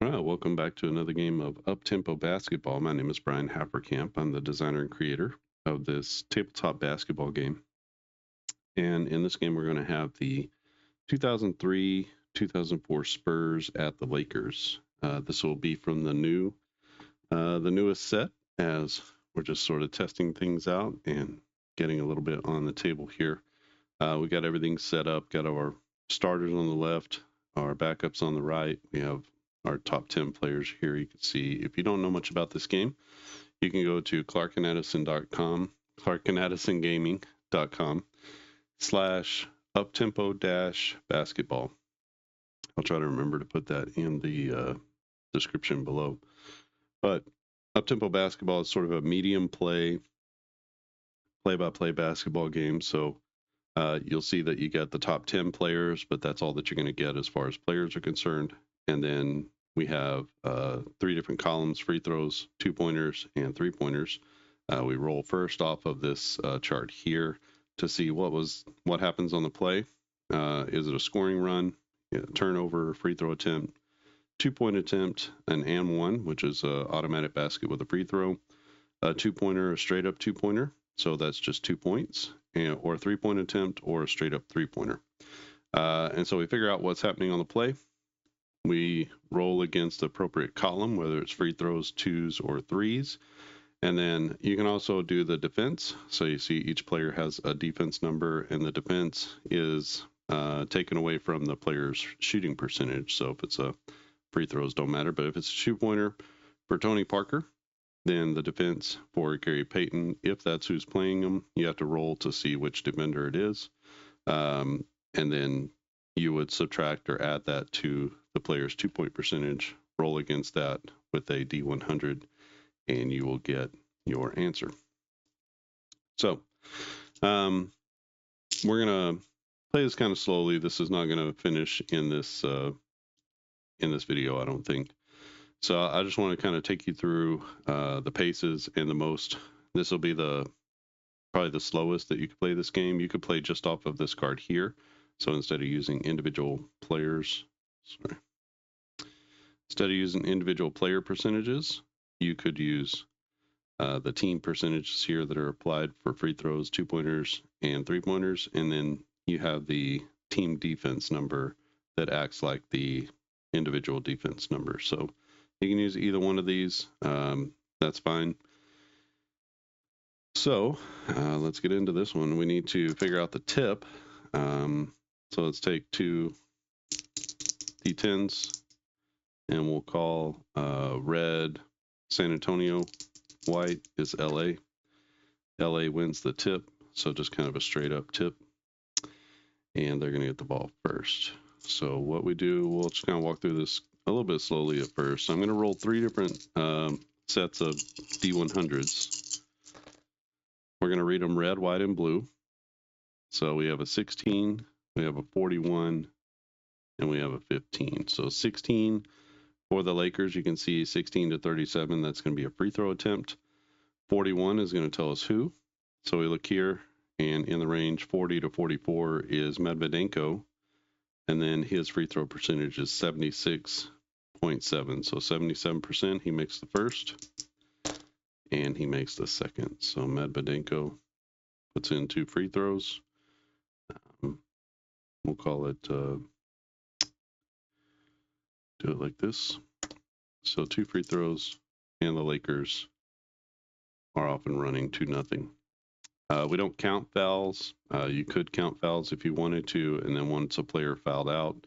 All right, welcome back to another game of Uptempo Basketball. My name is Brian Haferkamp. I'm the designer and creator of this tabletop basketball game. And in this game, we're going to have the 2003-2004 Spurs at the Lakers. This will be from the newest set, as we're just sort of testing things out and getting a little bit on the table here. We got everything set up, got our starters on the left, our backups on the right. We have our top 10 players here. You can see, if you don't know much about this game, you can go to clarkenedison.com/uptempo-basketball. I'll try to remember to put that in the description below. But Uptempo Basketball is sort of a medium play-by-play basketball game. So you'll see that you get the top 10 players, but that's all that you're going to get as far as players are concerned. And then we have 3 different columns: free throws, 2-pointers, and 3-pointers. We roll first off of this chart here to see what happens on the play. Is it a scoring run, turnover, free throw attempt, 2-point attempt, an and one, which is an automatic basket with a free throw, a 2-pointer, a straight up 2-pointer, so that's just 2 points, or a 3-point attempt, or a straight up 3-pointer. And so we figure out what's happening on the play. We roll against the appropriate column, whether it's free throws, 2s, or 3s. And then you can also do the defense. So you see each player has a defense number, and the defense is taken away from the player's shooting percentage. So if it's a free throws, don't matter. But if it's a 2-pointer for Tony Parker, then the defense for Gary Payton, if that's who's playing them, you have to roll to see which defender it is. And then you would subtract or add that to the player's 2-point percentage, roll against that with a D100, and you will get your answer. So we're going to play this kind of slowly. This is not going to finish in this video, I don't think. So I just want to kind of take you through the paces and this will be probably the slowest that you could play this game. You could play just off of this card here. So instead of using individual player percentages, you could use the team percentages here that are applied for free throws, 2-pointers, and 3-pointers. And then you have the team defense number that acts like the individual defense number. So you can use either one of these. That's fine. So let's get into this one. We need to figure out the tip. So let's take 2 D10s, and we'll call red San Antonio, white is LA. LA wins the tip, so just kind of a straight up tip. And they're going to get the ball first. So what we do, we'll just kind of walk through this a little bit slowly at first. I'm going to roll 3 different sets of D100s. We're going to read them red, white, and blue. So we have a 16, we have a 41, and we have a 15. So 16 for the Lakers, you can see 16 to 37, that's going to be a free throw attempt. 41 is going to tell us who. So we look here, and in the range 40 to 44 is Medvedenko, and then his free throw percentage is 76.7. So 77%, he makes the first, and he makes the second. So Medvedenko puts in 2 free throws. We'll call it, do it like this. So 2 free throws, and the Lakers are off and running 2-0. We don't count fouls. You could count fouls if you wanted to, and then once a player fouled out,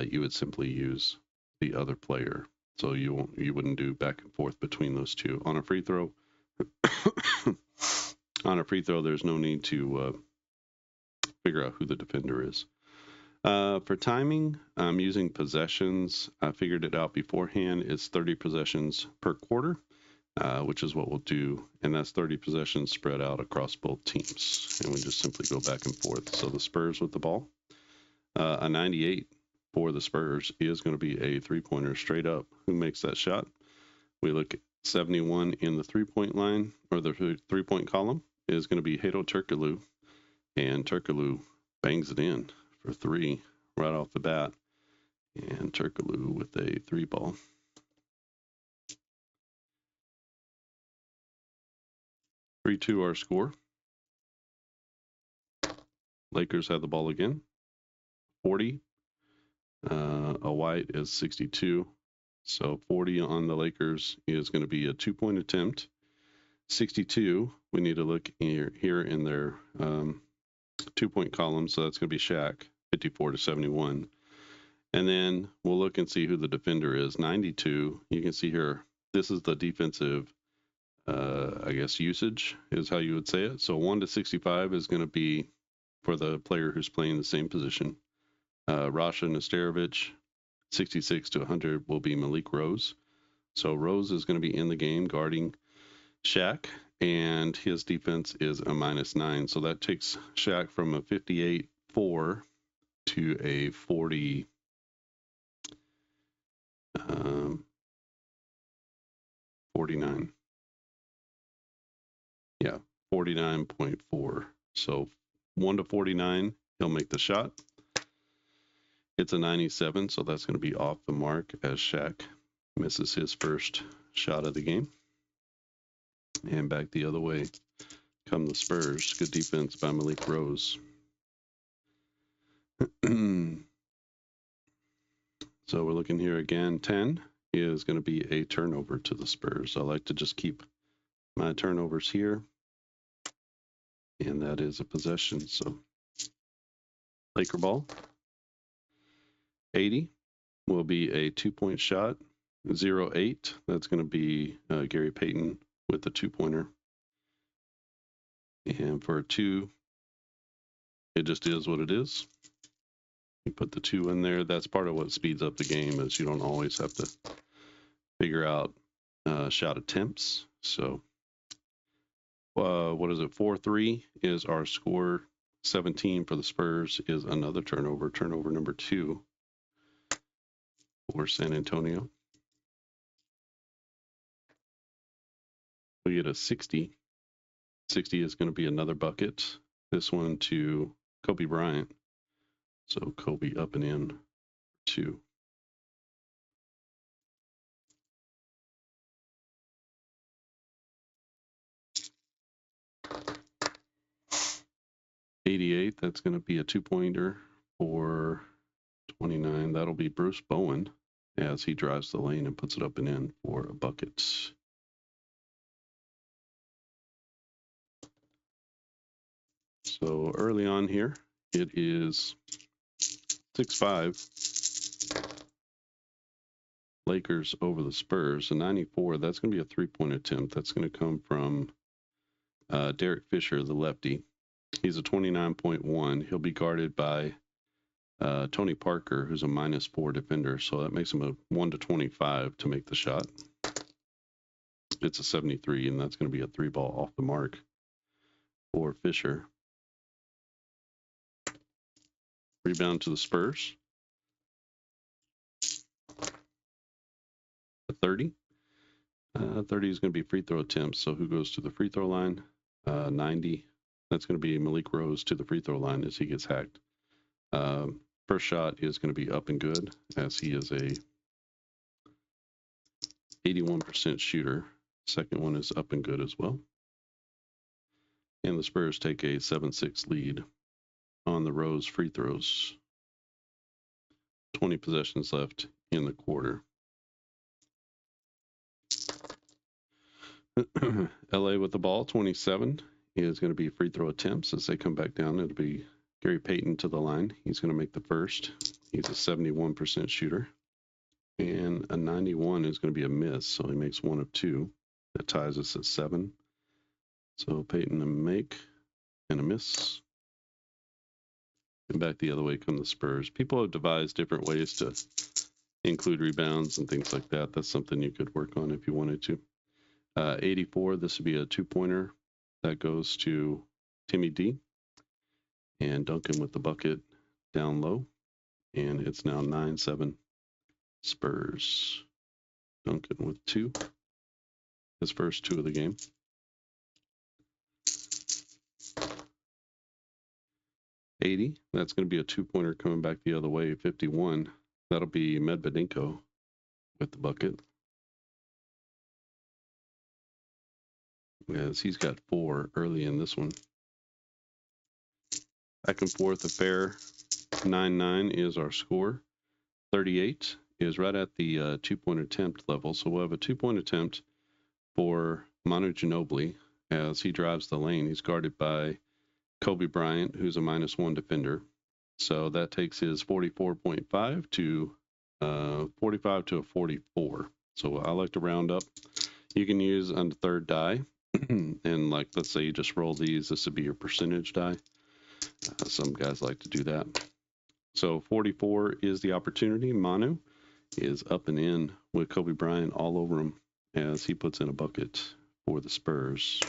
you would simply use the other player. So you wouldn't do back and forth between those two. On a free throw, there's no need to figure out who the defender is. For timing, I'm using possessions. I figured it out beforehand. It's 30 possessions per quarter, which is what we'll do. And that's 30 possessions spread out across both teams. And we just simply go back and forth. So the Spurs with the ball. A 98 for the Spurs is going to be a 3-pointer straight up. Who makes that shot? We look at 71 in the 3-point line, or the 3-point column, is going to be Hedo Turkoglu. And Turkoglu bangs it in for 3 right off the bat. And Turkoglu with a 3 ball. 3-2 our score. Lakers have the ball again. 40. A white is 62. So 40 on the Lakers is going to be a 2-point attempt. 62, we need to look here in their 2-point column. So that's going to be Shaq, 54-71. And then we'll look and see who the defender is. 92, you can see here, this is the defensive, I guess, usage is how you would say it. So 1-65 is going to be for the player who's playing the same position. Rasha Nesterovic, 66-100 will be Malik Rose. So Rose is going to be in the game guarding Shaq, and his defense is a -9. So that takes Shaq from a 58-4 to a 49. Yeah, 49.4. So 1-49, he'll make the shot. It's a 97, so that's going to be off the mark as Shaq misses his first shot of the game. And back the other way come the Spurs. Good defense by Malik Rose. So we're looking here again. 10 is going to be a turnover to the Spurs. I like to just keep my turnovers here. And that is a possession. So Laker ball. 80 will be a 2-point shot. 0-8, that's going to be Gary Payton with the 2-pointer. And for a 2, it just is what it is. You put the 2 in there. That's part of what speeds up the game, is you don't always have to figure out shot attempts. So what is it? 4-3 is our score. 17 for the Spurs is another turnover. Turnover number 2 for San Antonio. We get a 60. 60 is going to be another bucket. This one to Kobe Bryant. So Kobe up and in 2. $88, that's going to be a 2-pointer for 29. That'll be Bruce Bowen as he drives the lane and puts it up and in for a bucket. So early on here, it is 6-5. Lakers over the Spurs. A 94, that's going to be a 3-point attempt. That's going to come from Derek Fisher, the lefty. He's a 29.1. He'll be guarded by Tony Parker, who's a -4 defender. So that makes him a 1-25 to make the shot. It's a 73, and that's going to be a 3-ball off the mark for Fisher. Rebound to the Spurs. A 30. 30 is going to be free throw attempts. So who goes to the free throw line? 90. That's going to be Malik Rose to the free throw line as he gets hacked. First shot is going to be up and good, as he is a 81% shooter. Second one is up and good as well. And the Spurs take a 7-6 lead on the Rose free throws. 20 possessions left in the quarter. LA with the ball, 27 is going to be free throw attempts as they come back down. It'll be Gary Payton to the line. He's going to make the first. He's a 71% shooter. And a 91 is going to be a miss, so he makes 1 of 2. That ties us at 7. So Payton a make and a miss. And back the other way come the Spurs. People have devised different ways to include rebounds and things like that. That's something you could work on if you wanted to. 84, this would be a 2-pointer. That goes to Timmy D. And Duncan with the bucket down low. And it's now 9-7 Spurs. Duncan with 2. His first 2 of the game. $80, that's going to be a 2-pointer coming back the other way. 51, that'll be Medvedinko with the bucket. as he's got 4 early in this one. Back and forth affair. 9-9 is our score. 38 is right at the 2-point attempt level. So we'll have a 2-point attempt for Manu Ginobili as he drives the lane. He's guarded by Kobe Bryant, who's a -1 defender. So that takes his 44.5 to 45 to a 44. So I like to round up. You can use on the third die. And like, let's say you just roll these. This would be your percentage die. Some guys like to do that. So 44 is the opportunity. Manu is up and in with Kobe Bryant all over him as he puts in a bucket for the Spurs.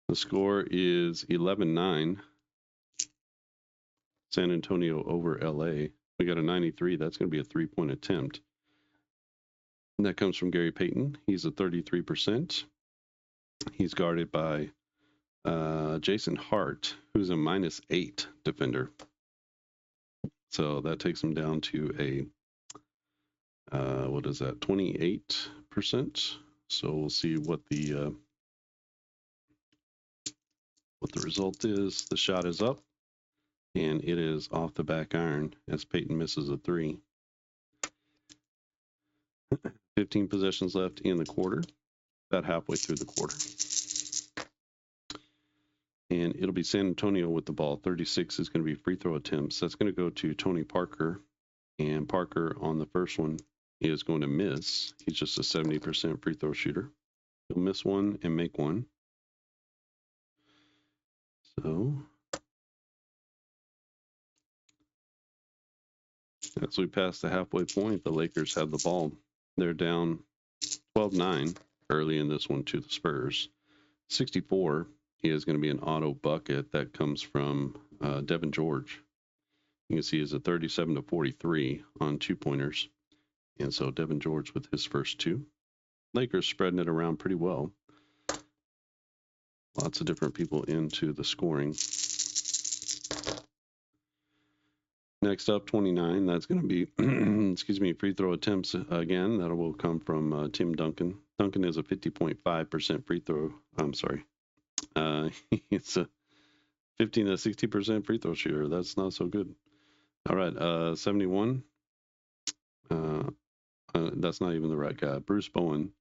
The score is 11-9. San Antonio over LA. We got a 93. That's going to be a 3-point attempt. And that comes from Gary Payton. He's a 33%. He's guarded by Jason Hart, who's a -8 defender. So that takes him down to a, what is that, 28%. So we'll see what the result is. The shot is up, and it is off the back iron as Payton misses a 3. 15 possessions left in the quarter, about halfway through the quarter. And it'll be San Antonio with the ball. 36 is going to be free throw attempts. That's going to go to Tony Parker. And Parker on the first one is going to miss. He's just a 70% free throw shooter. He'll miss one and make one. So as we pass the halfway point, the Lakers have the ball. They're down 12-9 early in this one to the Spurs. 64 is going to be an auto bucket that comes from Devin George. You can see he's a 37-43 on 2-pointers. And so Devin George with his first 2. Lakers spreading it around pretty well. Lots of different people into the scoring. Next up, 29. That's going to be, free throw attempts again. That will come from Tim Duncan. Duncan is a 50.5% free throw. I'm sorry. It's a 15 to 60% free throw shooter. That's not so good. All right, 71. That's not even the right guy. Bruce Bowen.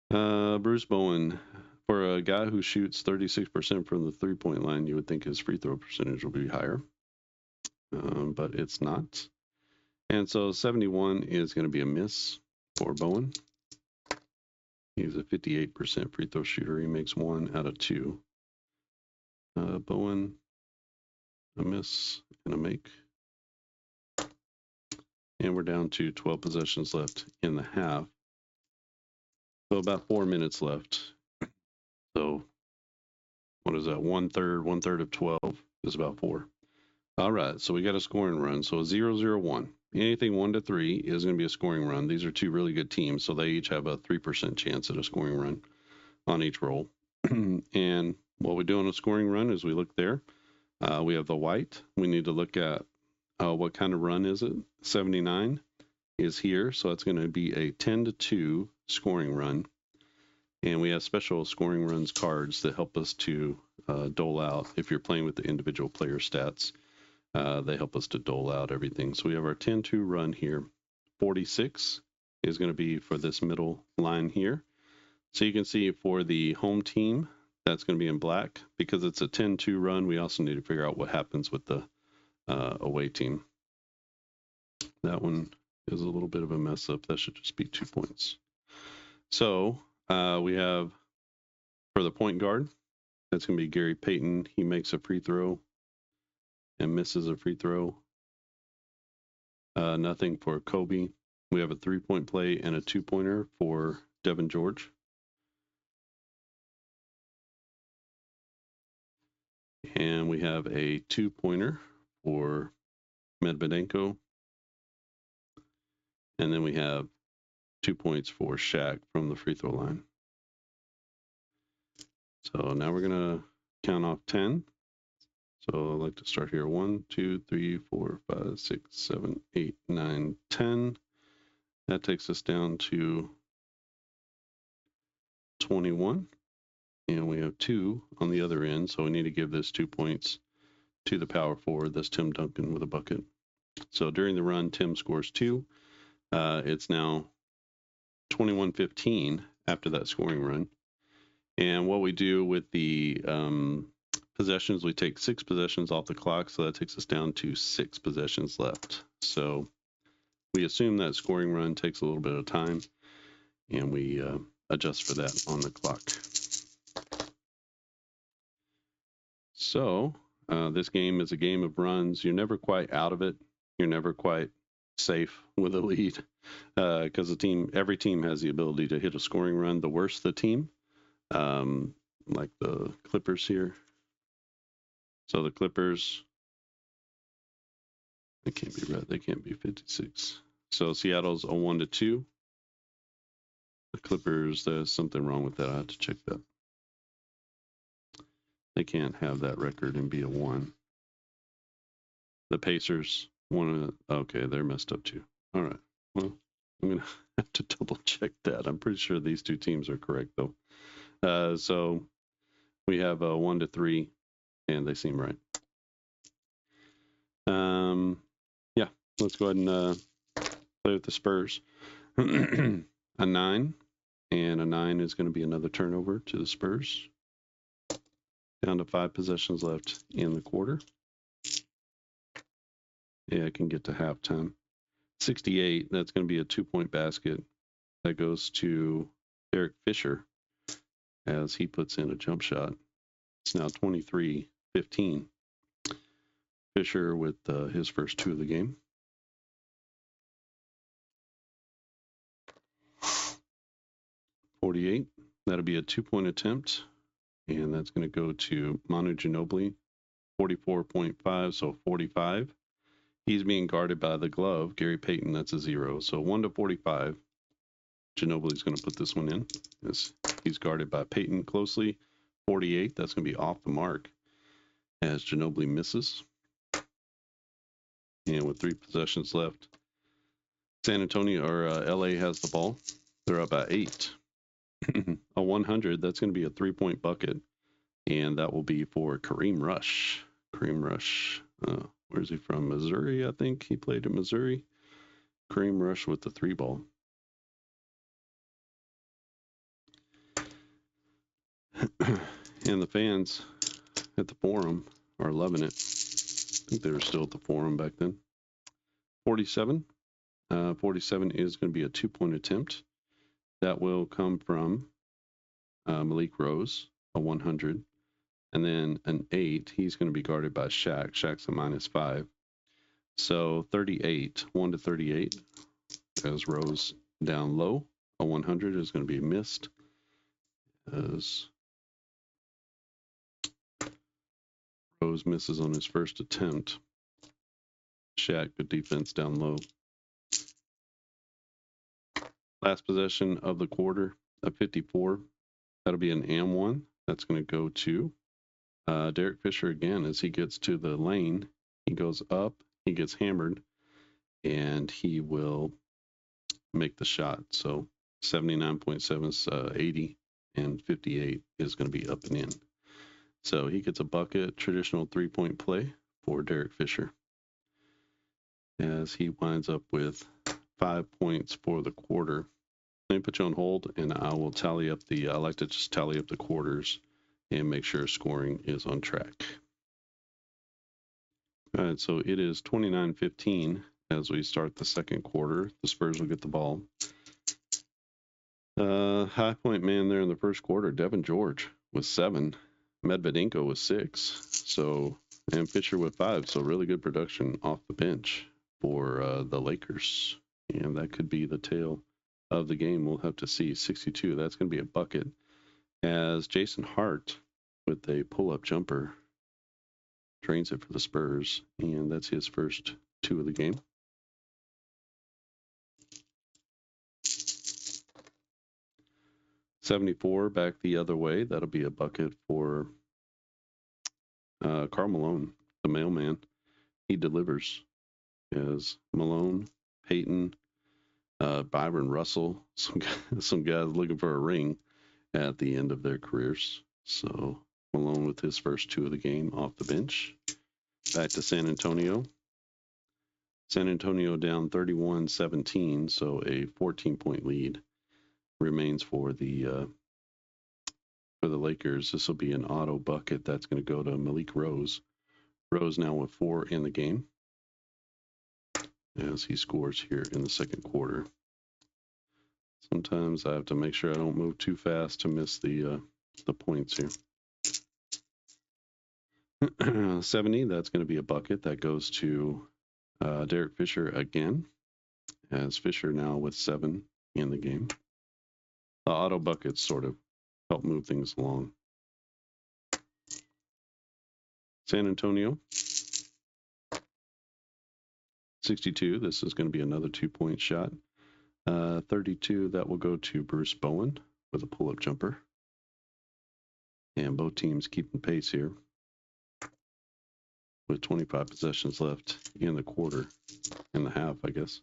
Bruce Bowen, for a guy who shoots 36% from the 3-point line, you would think his free throw percentage will be higher. But it's not. And so 71 is going to be a miss for Bowen. He's a 58% free throw shooter. He makes 1 out of 2. Bowen, a miss and a make. And we're down to 12 possessions left in the half. So about 4 minutes left. So what is that? 1/3 of 12 is about 4. All right, so we got a scoring run. So 0-0-1. Anything 1 to 3 is going to be a scoring run. These are 2 really good teams, so they each have a 3% chance at a scoring run on each roll. And what we do on a scoring run is we look there. We have the white. We need to look at what kind of run is it. 79 is here, so it's going to be a 10-2 scoring run. And we have special scoring runs cards that help us to dole out if you're playing with the individual player stats. They help us to dole out everything. So we have our 10-2 run here. 46 is going to be for this middle line here. So you can see for the home team, that's going to be in black. Because it's a 10-2 run, we also need to figure out what happens with the away team. That one is a little bit of a mess up. That should just be 2 points. So we have for the point guard, that's going to be Gary Payton. He makes a free throw and misses a free throw. Nothing for Kobe. We have a 3-point play and a 2-pointer for Devin George. And we have a 2-pointer for Medvedenko. And then we have 2 points for Shaq from the free throw line. So now we're going to count off 10. So I'd like to start here. 1, 2, 3, 4, 5, 6, 7, 8, 9, 10. That takes us down to 21. And we have 2 on the other end, so we need to give this 2 points to the power forward. That's Tim Duncan with a bucket. So during the run, Tim scores 2. It's now 21-15 after that scoring run. And what we do with the possessions, we take 6 possessions off the clock, so that takes us down to 6 possessions left. So we assume that scoring run takes a little bit of time, and we adjust for that on the clock. So this game is a game of runs. You're never quite out of it. You're never quite safe with a lead because every team has the ability to hit a scoring run. The worse the team, like the Clippers here. So the Clippers, they can't be red. They can't be 56. So Seattle's a 1-2. The Clippers, there's something wrong with that. I have to check that. They can't have that record and be a 1. The Pacers, okay, they're messed up too. All right. Well, I'm going to have to double check that. I'm pretty sure these 2 teams are correct, though. So we have a 1-3, and they seem right. Yeah, let's go ahead and play with the Spurs. A 9, and a 9 is going to be another turnover to the Spurs. Down to 5 possessions left in the quarter. Yeah, I can get to halftime. 68, that's going to be a 2-point basket. That goes to Derek Fisher as he puts in a jump shot. It's now 23-15. Fisher with his first 2 of the game. .48, that'll be a 2-point attempt, and that's going to go to Manu Ginobili, 44.5, so 45. He's being guarded by the glove, Gary Payton, that's a 0. So 1-45. Ginobili's going to put this one in. He's guarded by Payton closely. 48, that's going to be off the mark as Ginobili misses. And with 3 possessions left, San Antonio or LA has the ball. They're up by 8. A 100, that's going to be a 3-point bucket, and that will be for Kareem Rush. Kareem Rush, where's he from? Missouri, I think. He played in Missouri. Kareem Rush with the 3 ball. And the fans at the Forum are loving it. I think they were still at the Forum back then. 47. 47 is going to be a 2-point attempt. That will come from Malik Rose, a 100. And then an 8, he's going to be guarded by Shaq. Shaq's a -5. So 38, 1-38, as Rose down low. A 100 is going to be missed as Rose misses on his first attempt. Shaq, good defense down low. Last possession of the quarter, a 54. That'll be an and 1. That's going to go to Derek Fisher again as he gets to the lane. He goes up, he gets hammered, and he will make the shot. So 79.7 is 80, and 58 is going to be up and in. So he gets a bucket, traditional 3-point play for Derek Fisher, as he winds up with 5 points for the quarter. Let me put you on hold, and I will I like to just tally up the quarters and make sure scoring is on track. All right, so it is 29-15 as we start the second quarter. The Spurs will get the ball. High point man there in the first quarter, Devin George with 7. Medvedenko with 6. And Fisher with 5. So really good production off the bench for the Lakers. And that could be the tale of the game. We'll have to see. 62, that's going to be a bucket. As Jason Hart with a pull-up jumper drains it for the Spurs, and that's his first 2 of the game. .74 back the other way. That'll be a bucket for Karl Malone, the mailman. He delivers as Malone, Payton, Byron Russell, some guys looking for a ring, at the end of their careers. So Malone with his first 2 of the game off the bench. Back to San Antonio. San Antonio down 31-17, so a 14-point lead remains for the Lakers. This will be an auto bucket that's going to go to Malik Rose. Rose now with 4 in the game as he scores here in the second quarter. Sometimes I have to make sure I don't move too fast to miss the points here. 70, that's going to be a bucket that goes to Derek Fisher again, as Fisher now with 7 in the game. The auto buckets sort of help move things along. San Antonio, 62. This is going to be another 2-point shot. 32, that will go to Bruce Bowen with a pull-up jumper. And both teams keeping pace here with 25 possessions left in the quarter, in the half, I guess.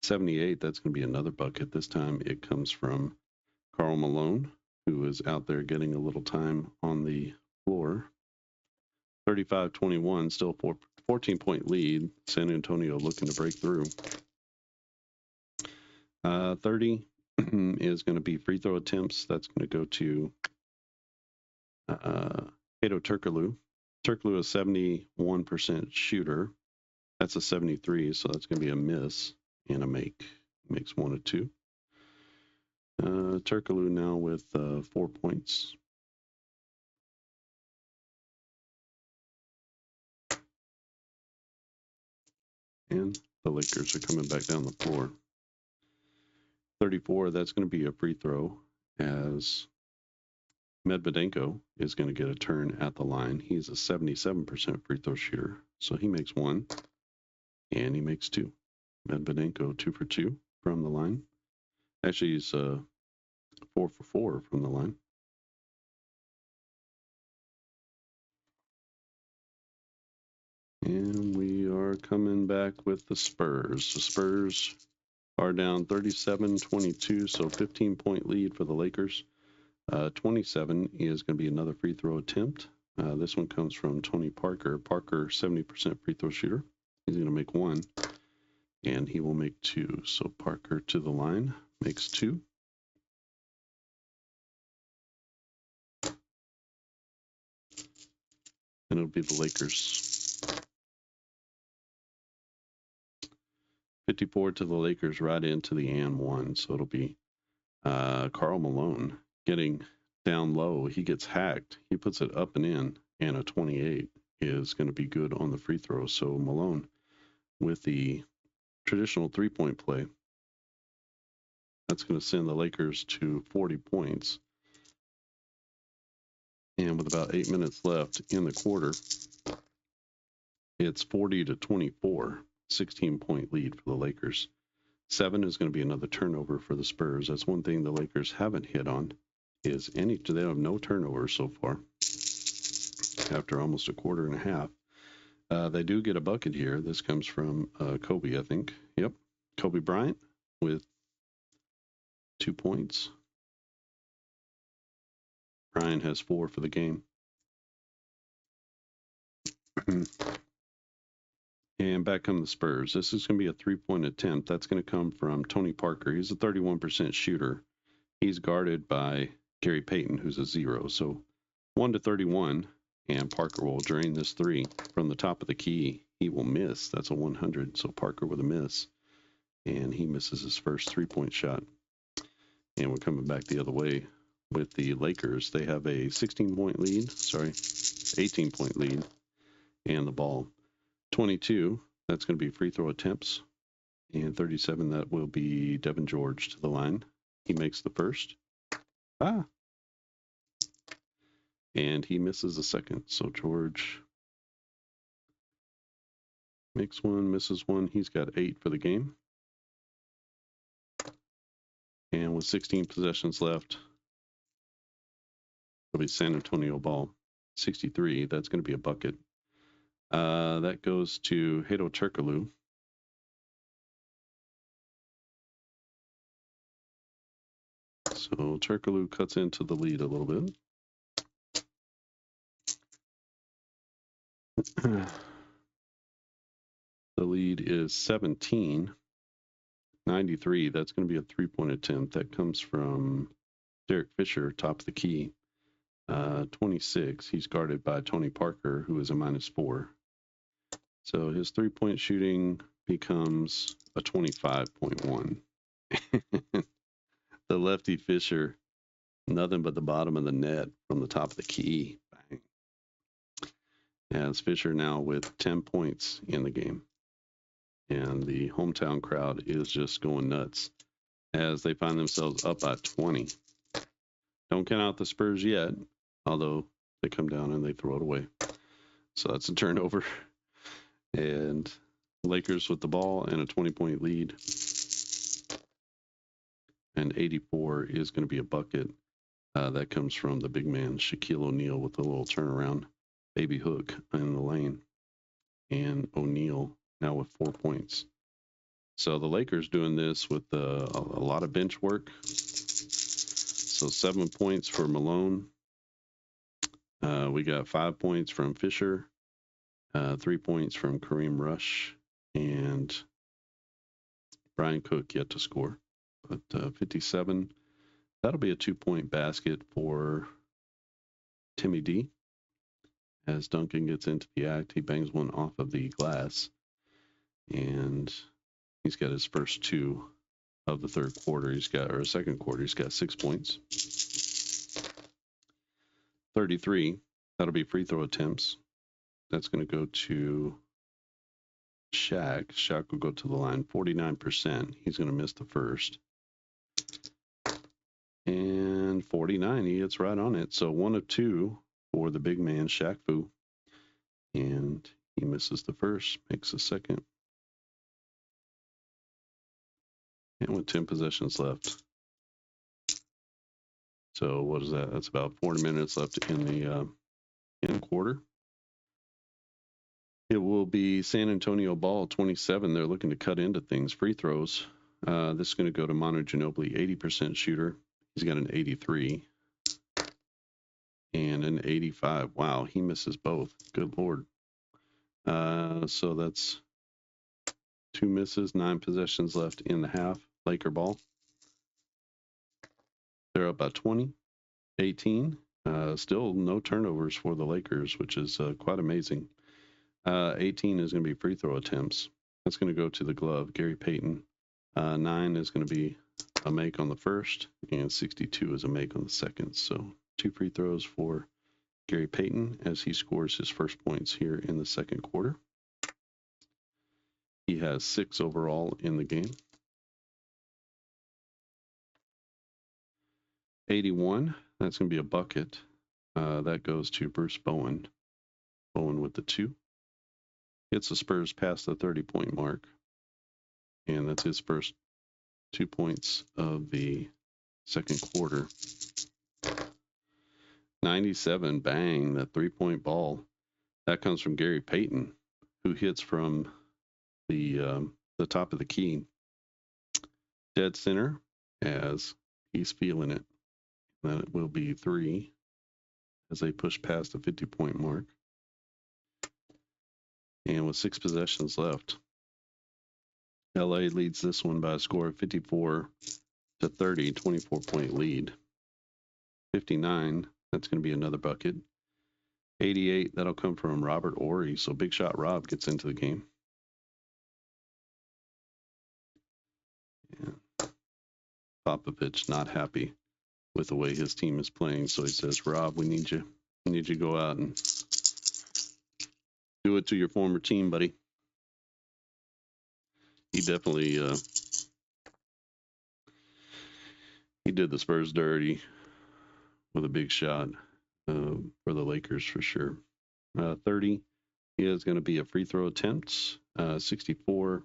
78, that's going to be another bucket. This time it comes from Karl Malone, who is out there getting a little time on the floor. 35-21, still 14-point lead. San Antonio looking to break through. 30 is going to be free throw attempts. That's going to go to Hedo Turkoglu. Turkoglu is 71% shooter. That's a 73, so that's going to be a miss and a make. Makes 1 of 2. Turkoglu now with 4 points. And the Lakers are coming back down the floor. 34, that's going to be a free throw, as Medvedenko is going to get a turn at the line. He's a 77% free throw shooter, so he makes 1, and he makes 2. Medvedenko 2 for 2 from the line. Actually, he's 4 for 4 from the line. And we are coming back with the Spurs. The Spurs are down 37-22, so 15-point lead for the Lakers. 27 is going to be another free throw attempt. This one comes from Tony Parker. Parker, 70% free throw shooter. He's going to make 1, and he will make 2. So Parker to the line, makes 2. And it'll be the Lakers. 54 to the Lakers, right into the and 1. So it'll be Karl Malone getting down low. He gets hacked. He puts it up and in, and a 28 is going to be good on the free throw. So Malone with the traditional 3-point play. That's going to send the Lakers to 40 points. And with about 8 minutes left in the quarter, it's 40-24, 16-point lead for the Lakers. 7 is going to be another turnover for the Spurs. That's one thing the Lakers haven't hit on, is they have no turnovers so far after almost a quarter and a half. They do get a bucket here. This comes from Kobe, I think. Yep, Kobe Bryant with 2 points. Bryant has 4 for the game. And back come the Spurs. This is going to be a 3-point attempt. That's going to come from Tony Parker. He's a 31% shooter. He's guarded by Gary Payton, who's a 0. So 1-31, and Parker will drain this 3 from the top of the key. He will miss. That's a 100. So Parker with a miss, and he misses his first 3-point shot. And we're coming back the other way with the Lakers. They have a 18-point lead, and the ball. 22, that's going to be free throw attempts. And 37, that will be Devin George to the line. He makes the first. And he misses the second. So George makes 1, misses 1. He's got 8 for the game. And with 16 possessions left, it'll be San Antonio ball. 63, that's going to be a bucket. That goes to Hedo Turkoglu. So Turkoglu cuts into the lead a little bit. The lead is 17-93. That's going to be a three-point attempt. That comes from Derek Fisher, top of the key. 26. He's guarded by Tony Parker, who is a -4. So his three-point shooting becomes a 25.1. The lefty Fisher, nothing but the bottom of the net from the top of the key. Bang. As Fisher now with 10 points in the game. And the hometown crowd is just going nuts as they find themselves up by 20. Don't count out the Spurs yet, although they come down and they throw it away. So that's a turnover. And Lakers with the ball and a 20-point lead. And 84 is going to be a bucket. That comes from the big man, Shaquille O'Neal, with a little turnaround. Baby hook in the lane. And O'Neal now with 4 points. So the Lakers doing this with a lot of bench work. So 7 points for Malone. We got 5 points from Fisher, 3 points from Kareem Rush, and Brian Cook yet to score. But 57, that'll be a 2-point basket for Timmy D. As Duncan gets into the act, he bangs one off of the glass, and he's got his first 2 of the third quarter. Second quarter, he's got 6 points. 33, that'll be free throw attempts. That's going to go to Shaq. Shaq will go to the line 49%. He's going to miss the first. And 49, he hits right on it. So 1 of 2 for the big man, Shaq Fu. And he misses the first, makes the second. And with 10 possessions left. So what is that? That's about 40 minutes left in the quarter. It will be San Antonio ball, 27. They're looking to cut into things. Free throws. This is going to go to Manu Ginobili, 80% shooter. He's got an 83 and an 85. Wow, he misses both. Good Lord. So that's 2 misses, 9 possessions left in the half. Laker ball. They're up by 20, 18. Still no turnovers for the Lakers, which is quite amazing. 18 is going to be free throw attempts. That's going to go to the glove, Gary Payton. 9 is going to be a make on the first, and 62 is a make on the second. So 2 free throws for Gary Payton as he scores his first points here in the second quarter. He has 6 overall in the game. 81, that's going to be a bucket. That goes to Bruce Bowen. Bowen with the 2. Gets the Spurs past the 30-point mark. And that's his first 2 points of the second quarter. 97, bang, that 3-point ball. That comes from Gary Payton, who hits from the top of the key. Dead center as he's feeling it. Then it will be 3 as they push past the 50-point mark. And with 6 possessions left, LA leads this one by a score of 54-30, 24-point lead. 59, that's going to be another bucket. 88, that'll come from Robert Horry. So Big Shot Rob gets into the game. And Popovich not happy with the way his team is playing. So he says, Rob, we need you. We need you to go out and do it to your former team, buddy. He definitely he did the Spurs dirty with a big shot for the Lakers for sure. 30 is going to be a free throw attempt. 64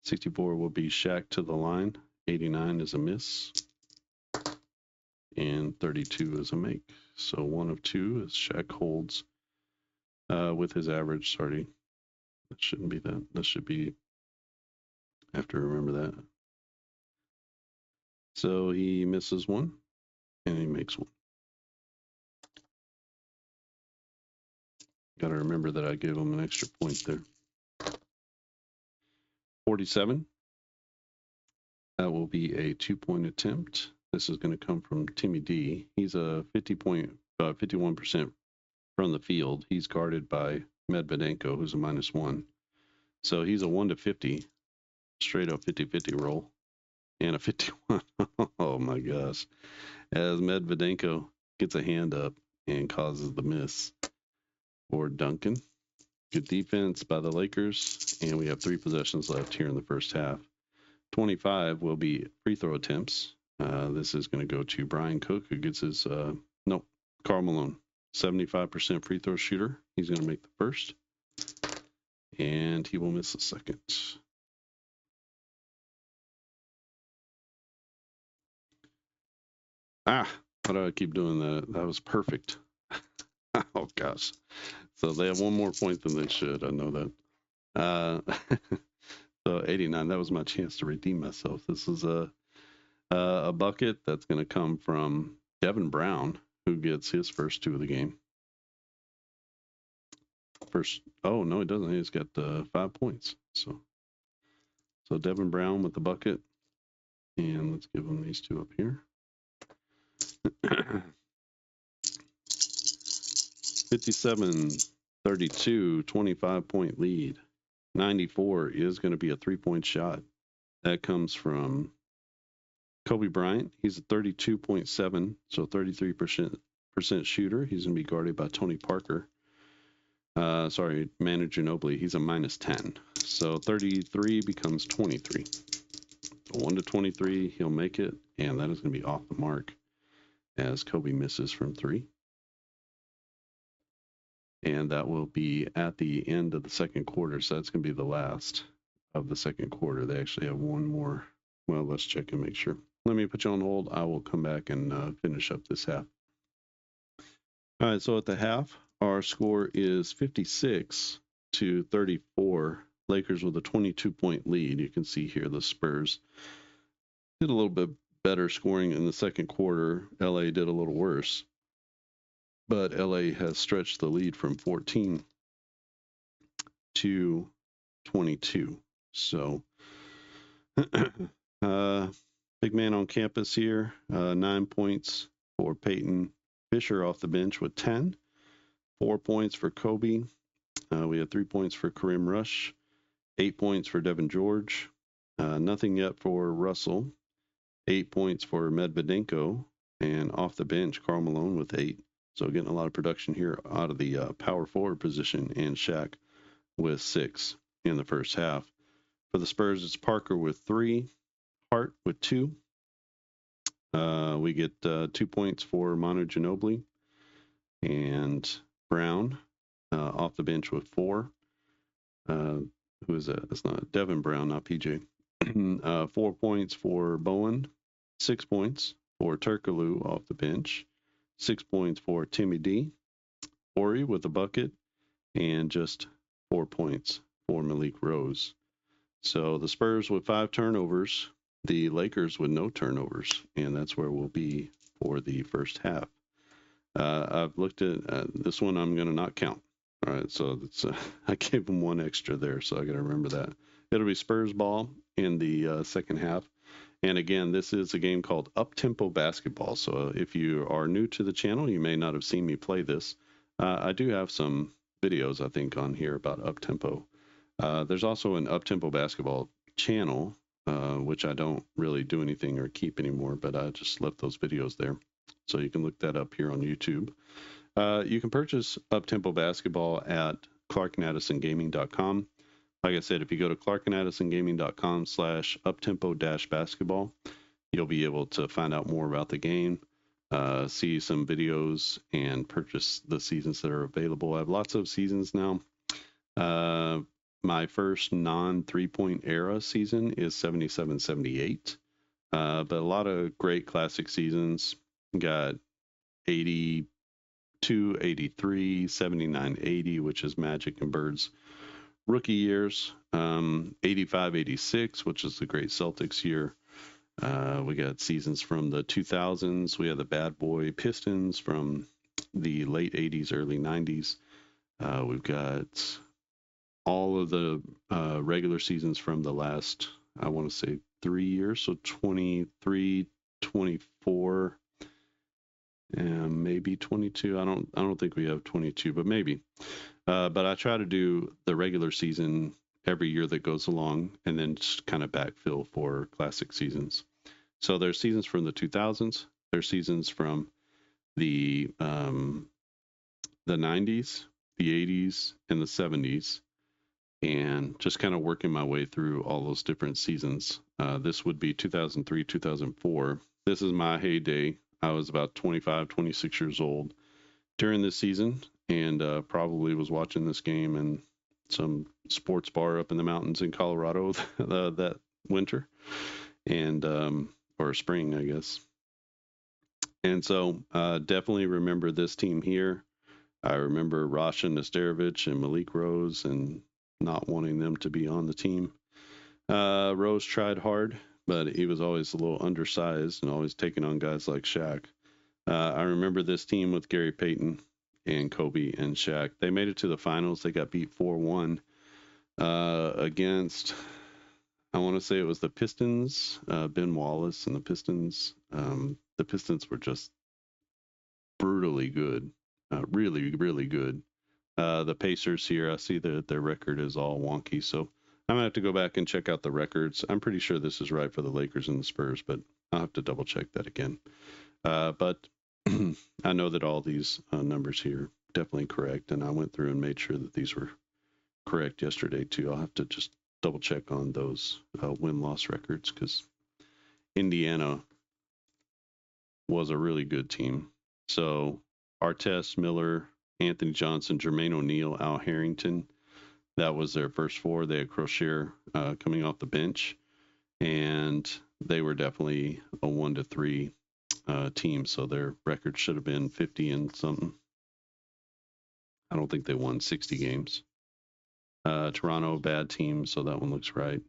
will be Shaq to the line. 89 is a miss. And 32 is a make. So 1 of 2 as Shaq holds with his average. Sorry, that shouldn't be that. That should be, I have to remember that. So he misses one, and he makes one. Got to remember that I gave him an extra point there. 47. That will be a 2-point attempt. This is going to come from Timmy D. He's a 51% from the field. He's guarded by Medvedenko, who's a -1. So he's a 1 to 50, straight up 50-50 roll, and a 51. Oh my gosh! As Medvedenko gets a hand up and causes the miss for Duncan. Good defense by the Lakers, and we have 3 possessions left here in the first half. 25 will be free throw attempts. This is going to go to Brian Cook, who gets his, Karl Malone, 75% free throw shooter. He's going to make the first, and he will miss the second. Why do I keep doing that? That was perfect. Oh, gosh. So they have one more point than they should. I know that. So 89, that was my chance to redeem myself. This is a bucket that's going to come from Devin Brown, who gets his first 2 of the game. Oh, no, he doesn't. He's got 5 points. So Devin Brown with the bucket. And let's give him these 2 up here. 57-32, 25-point lead. 94 is going to be a 3-point shot. That comes from Kobe Bryant. He's a 32.7, so 33% shooter. He's going to be guarded by Tony Parker. Manu Ginobili. He's a -10. So 33 becomes 23. 1 to 23, he'll make it, and that is going to be off the mark as Kobe misses from 3. And that will be at the end of the second quarter, so that's going to be the last of the second quarter. They actually have one more. Well, let's check and make sure. Let me put you on hold. I will come back and finish up this half. All right, so at the half, our score is 56-34. Lakers with a 22-point lead. You can see here the Spurs did a little bit better scoring in the second quarter. LA did a little worse. But LA has stretched the lead from 14 to 22. So, big man on campus here. 9 points for Peyton Fisher off the bench with 10. 4 points for Kobe. We had 3 points for Kareem Rush. 8 points for Devin George. Nothing yet for Russell. 8 points for Medvedenko. And off the bench, Karl Malone with 8. So getting a lot of production here out of the power forward position, and Shaq with 6 in the first half. For the Spurs, it's Parker with 3, Hart with 2. We get 2 points for Manu Ginobili, and Brown off the bench with 4. Who is that? That's not Devin Brown, not PJ. 4 points for Bowen, 6 points for Turkoglu off the bench. 6 points for Timmy D. Ori with a bucket, and just 4 points for Malik Rose. So the Spurs with 5 turnovers, the Lakers with no turnovers, and that's where we'll be for the first half. I've looked at this one. I'm going to not count. All right, so that's I gave them 1 extra there, so I got to remember that. It'll be Spurs ball in the second half. And again, this is a game called Uptempo Basketball. So if you are new to the channel, you may not have seen me play this. I do have some videos, I think, on here about Uptempo. There's also an Uptempo Basketball channel, which I don't really do anything or keep anymore, but I just left those videos there. So you can look that up here on YouTube. You can purchase Uptempo Basketball at clarkandaddisongaming.com. Like I said, if you go to clarkandaddisongaming.com/uptempo-basketball, you'll be able to find out more about the game, see some videos, and purchase the seasons that are available. I have lots of seasons now. My first non-3-point era season is 77-78, but a lot of great classic seasons. Got 82, 83, 79, 80, which is Magic and Bird's rookie years, 85, 86, which is the great Celtics year, We got seasons from the 2000s. We have the Bad Boy Pistons from the late 80s, early 90s. We've got all of the regular seasons from the last, I want to say, 3 years. So 23, 24, and maybe 22. I don't think we have 22, but maybe. But I try to do the regular season every year that goes along, and then just kind of backfill for classic seasons. So there's seasons from the 2000s. There's seasons from the 90s, the 80s, and the 70s, and just kind of working my way through all those different seasons. This would be 2003, 2004. This is my heyday. I was about 25, 26 years old during this season, and probably was watching this game in some sports bar up in the mountains in Colorado that winter, and or spring, I guess. And so definitely remember this team here. I remember Rasha Nesterovic and Malik Rose and not wanting them to be on the team. Rose tried hard, but he was always a little undersized and always taking on guys like Shaq. I remember this team with Gary Payton and Kobe and Shaq. They made it to the finals. They got beat 4-1 against, I want to say it was the Pistons, Ben Wallace and the Pistons. The Pistons were just brutally good, really, really good. The Pacers here, I see that their record is all wonky, so I'm gonna have to go back and check out the records. I'm pretty sure this is right for the Lakers and the Spurs, but I'll have to double check that again. But I know that all these numbers here are definitely correct, and I went through and made sure that these were correct yesterday too. I'll have to just double check on those win-loss records because Indiana was a really good team. So Artest, Miller, Anthony Johnson, Jermaine O'Neal, Al Harrington. That was their first four. They had Crochet coming off the bench, and they were definitely a 1-3 team. So their record should have been 50 and something. I don't think they won 60 games. Toronto, bad team, so that one looks right.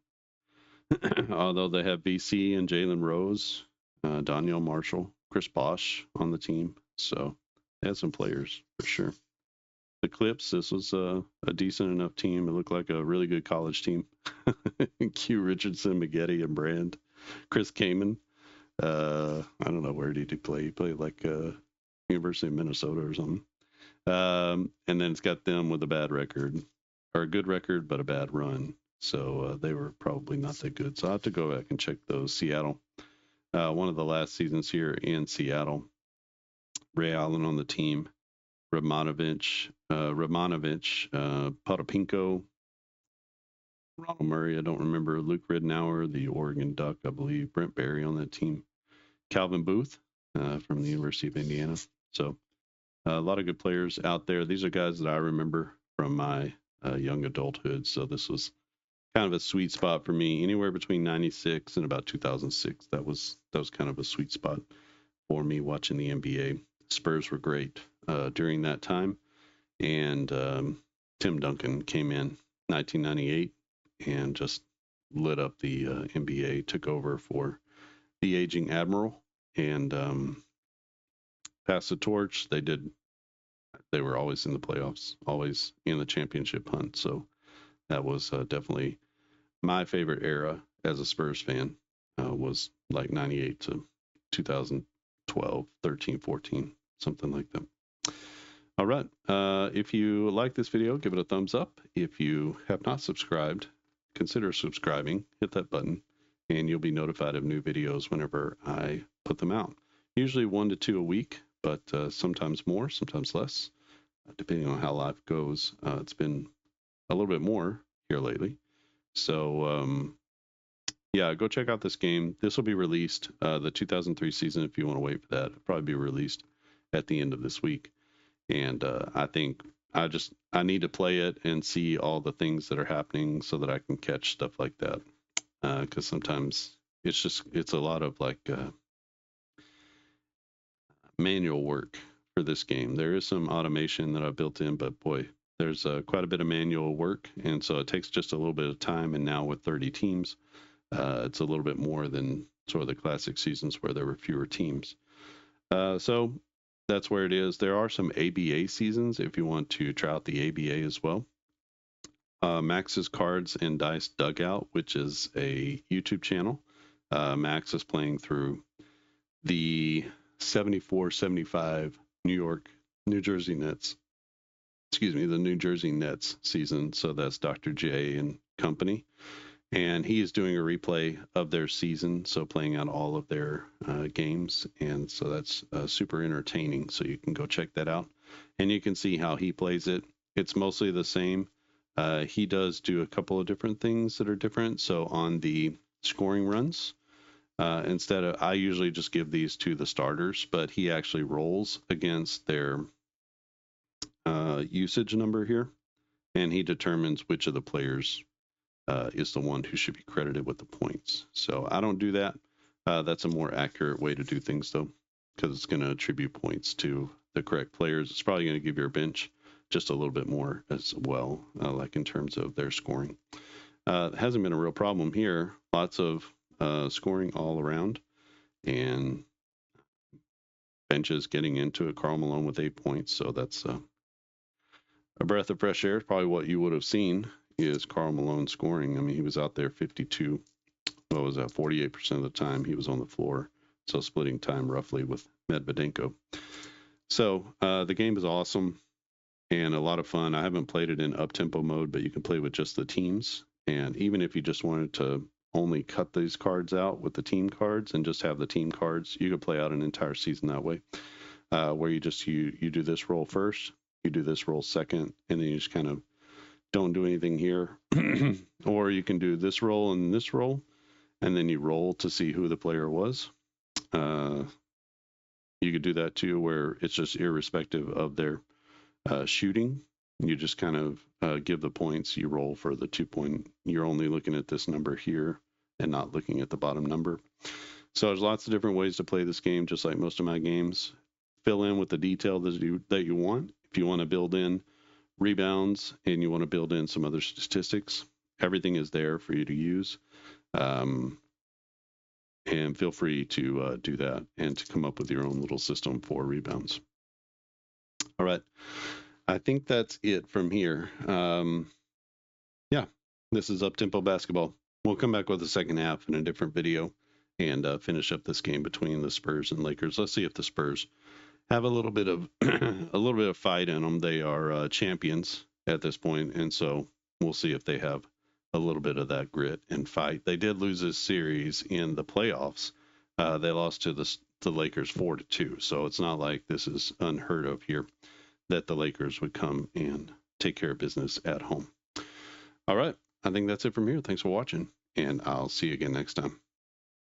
Although they have BC and Jalen Rose, Danielle Marshall, Chris Bosh on the team. So they had some players for sure. The Clips, this was a decent enough team. It looked like a really good college team. Q Richardson, Maggette, and Brand. Chris Kaman. I don't know where did he play. He played like University of Minnesota or something. And then it's got them with a bad record, or a good record, but a bad run. So they were probably not that good. So I'll have to go back and check those. Seattle. One of the last seasons here in Seattle. Ray Allen on the team. Radmanovich, Potapinko, Ronald Murray, I don't remember, Luke Ridnour, the Oregon Duck, I believe, Brent Berry on that team, Calvin Booth from the University of Indiana. So a lot of good players out there. These are guys that I remember from my young adulthood. So this was kind of a sweet spot for me, anywhere between 96 and about 2006. That was kind of a sweet spot for me watching the NBA. Spurs were great during that time, and Tim Duncan came in 1998 and just lit up the NBA, took over for the aging Admiral, and passed the torch. They were always in the playoffs, always in the championship hunt. So that was definitely my favorite era as a Spurs fan. Was like 98 to 2012, 13, 14. Something like that. All right. If you like this video, give it a thumbs up. If you have not subscribed, consider subscribing. Hit that button, and you'll be notified of new videos whenever I put them out. Usually 1 to 2 a week, but sometimes more, sometimes less, depending on how life goes. It's been a little bit more here lately. So, yeah, go check out this game. This will be released, the 2003 season, if you want to wait for that. It'll probably be released at the end of this week. And I think I need to play it and see all the things that are happening so that I can catch stuff like that. Because sometimes it's a lot of like manual work for this game. There is some automation that I built in, but boy, there's quite a bit of manual work. And so it takes just a little bit of time. And now with 30 teams, it's a little bit more than sort of the classic seasons where there were fewer teams. So that's where it is. There are some ABA seasons if you want to try out the ABA as well. Max's Cards and Dice Dugout, which is a YouTube channel. Max is playing through the 74-75 New Jersey Nets. Excuse me, the New Jersey Nets season. So that's Dr. J and company. And he is doing a replay of their season, so playing out all of their games. And so that's super entertaining. So you can go check that out. And you can see how he plays it. It's mostly the same. He does do a couple of different things that are different. So on the scoring runs, I usually just give these to the starters, but he actually rolls against their usage number here, and he determines which of the players is the one who should be credited with the points. So I don't do that. That's a more accurate way to do things, though, because it's going to attribute points to the correct players. It's probably going to give your bench just a little bit more as well, like in terms of their scoring. It hasn't been a real problem here. Lots of scoring all around, and benches getting into it. Karl Malone with 8 points, so that's a breath of fresh air. Probably what you would have seen is Karl Malone scoring. I mean, he was out there 52, what was that, 48% of the time he was on the floor, so splitting time roughly with Medvedenko. So the game is awesome and a lot of fun. I haven't played it in up-tempo mode, but you can play with just the teams. And even if you just wanted to only cut these cards out with the team cards and just have the team cards, you could play out an entire season that way, where you do this roll first, you do this roll second, and then you just kind of don't do anything here. Or you can do this roll and this roll, and then you roll to see who the player was. You could do that too, where it's just irrespective of their shooting. You just kind of give the points. You roll for the 2 point. You're only looking at this number here and not looking at the bottom number. So there's lots of different ways to play this game, just like most of my games. Fill in with the detail that you want. If you want to build in rebounds and you want to build in some other statistics, everything is there for you to use. And feel free to do that and to come up with your own little system for rebounds. All right. I think that's it from here. Yeah, this is Uptempo Basketball. We'll come back with the second half in a different video and finish up this game between the Spurs and Lakers. Let's see if the Spurs have a little bit of fight in them. They are champions at this point, and so we'll see if they have a little bit of that grit and fight. They did lose this series in the playoffs. They lost to the Lakers 4-2, so it's not like this is unheard of here that the Lakers would come and take care of business at home. All right, I think that's it from here. Thanks for watching, and I'll see you again next time.